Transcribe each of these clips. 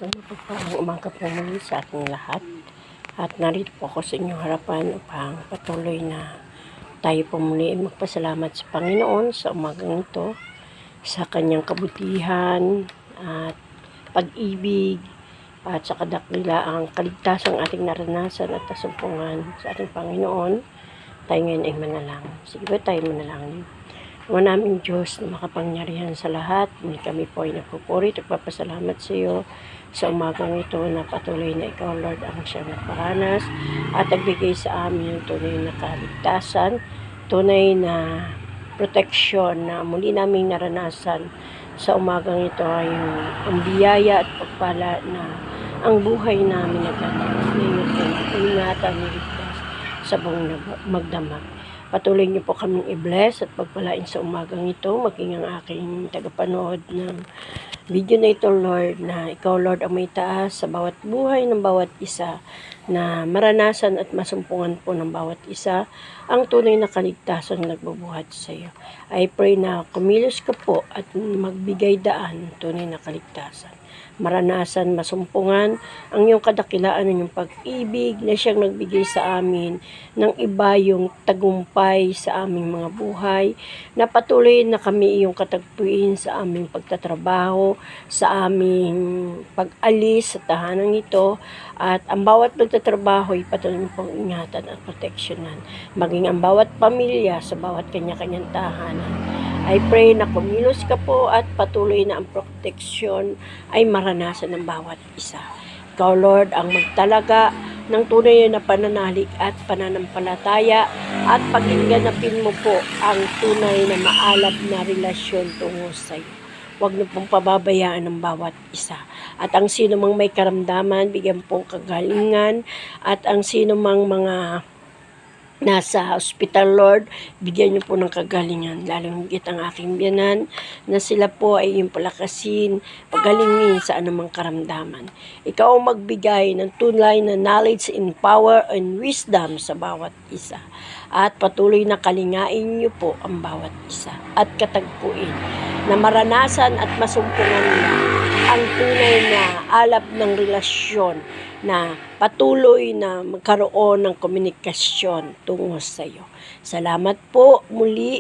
Isang mapagpalang umaga po muli sa ating lahat. At narito po ako sa inyong harapan upang patuloy na tayo po muli magpasalamat sa Panginoon sa umagang ito, sa kanyang kabutihan at pag-ibig at sa kadakilaang kaligtasang ating naranasan at nasumpungan sa ating Panginoon. Tayo ngayon ay manalangin. Sige ba tayo manalangin? Ama naming Diyos na makapangyarihan sa lahat, kami po ay nagpupuri at nagpapasalamat sa iyo sa umagang ito na patuloy na ikaw, Lord, ang siyang nagparanas at nagbigay sa amin yung tunay na kaligtasan, tunay na proteksyon na muli naming naranasan sa umagang ito ay ang biyaya at pagpala na ang buhay namin nagkakaroon na ingatan niligtas sa buong magdamag. Patuloy niyo po kaming i-bless at pagpalain sa umagang ito, maging ang aking tagapanood ng video na ito, Lord, na ikaw, Lord, ang may taas sa bawat buhay ng bawat isa, na maranasan at masumpungan po ng bawat isa ang tunay na kaligtasan na nagbubuhat sa iyo. I pray na kumilos ka po at magbigay daan tunay na kaligtasan. Maranasan, masumpungan ang iyong kadakilaan ng iyong pag-ibig na siyang nagbigay sa amin ng iba yung tagumpay sa aming mga buhay, na patuloy na kami iyong katagpuin sa aming pagtatrabaho, sa aming pag-alis sa tahanang ito, at ang bawat pagtatrabaho ay patuloy pong ingatan at proteksyonan, maging ang bawat pamilya sa bawat kanya-kanyang tahanan. I pray na kumilos ka po at patuloy na ang proteksyon ay maranasan ng bawat isa. Ikaw, Lord, ang magtalaga ng tunay na pananalig at pananampalataya at pagganapin mo po ang tunay na maalab na relasyon tungo sa iyo. Huwag na pong pababayaan ng bawat isa. At ang sino mang may karamdaman, bigyan pong kagalingan. At ang sino mang mga nasa hospital, Lord, bigyan niyo po ng kagalingan, lalong higit ang aking biyanan, na sila po ay yung palakasin, pagalingin sa anumang karamdaman. Ikaw ang magbigay ng tunay na knowledge and power and wisdom sa bawat isa. At patuloy na kalingain niyo po ang bawat isa at katagpuin na maranasan at masumpungan nila ang tunay na alab ng relasyon, na patuloy na magkaroon ng komunikasyon tungo sa iyo. Salamat po muli,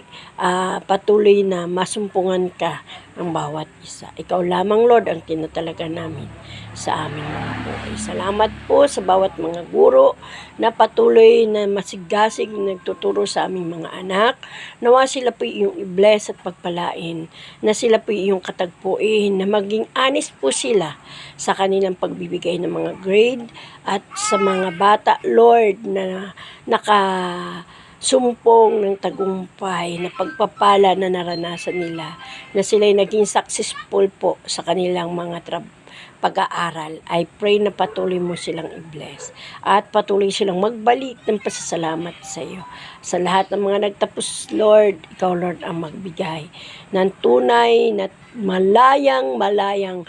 patuloy na masumpungan ka ang bawat isa. Ikaw lamang, Lord, ang tinatalaga namin sa aming mga buhay. Salamat po sa bawat mga guro na patuloy na masigasig nagtuturo sa aming mga anak. Nawa sila po iyong i-bless at pagpalain, na sila po iyong katagpuin, na maging honest po sila sa kanilang pagbibigay ng mga grade at sa mga bata, Lord, na nakasumpong ng tagumpay na pagpapala na naranasan nila, na sila'y naging successful po sa kanilang mga pag-aaral. I pray na patuloy mo silang i-bless at patuloy silang magbalik ng pasasalamat sa iyo. Sa lahat ng mga nagtapos, Lord, ikaw, Lord, ang magbigay ng tunay na malayang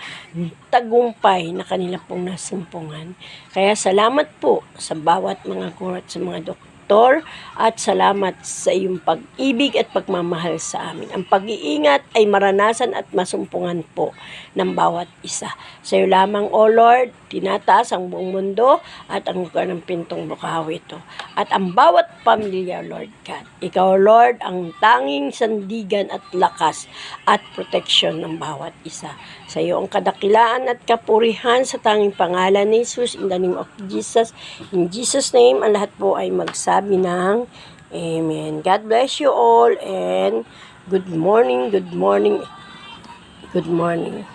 tagumpay na kanila pong nasumpungan. Kaya salamat po sa bawat mga guro at sa mga doktor, at salamat sa iyong pag-ibig at pagmamahal sa amin. Ang pag-iingat ay maranasan at masumpungan po ng bawat isa. Sa iyo lamang, O Lord, tinataas ang buong mundo at ang lugar ng pintong bukawi ito. At ang bawat pamilya, Lord God. Ikaw, Lord, ang tanging sandigan at lakas at proteksyon ng bawat isa. Sa iyo ang kadakilaan at kapurihan sa tanging pangalan ni Jesus, in the name of Jesus. In Jesus' name, ang lahat po ay magsabi ng Amen. God bless you all and good morning, good morning, good morning.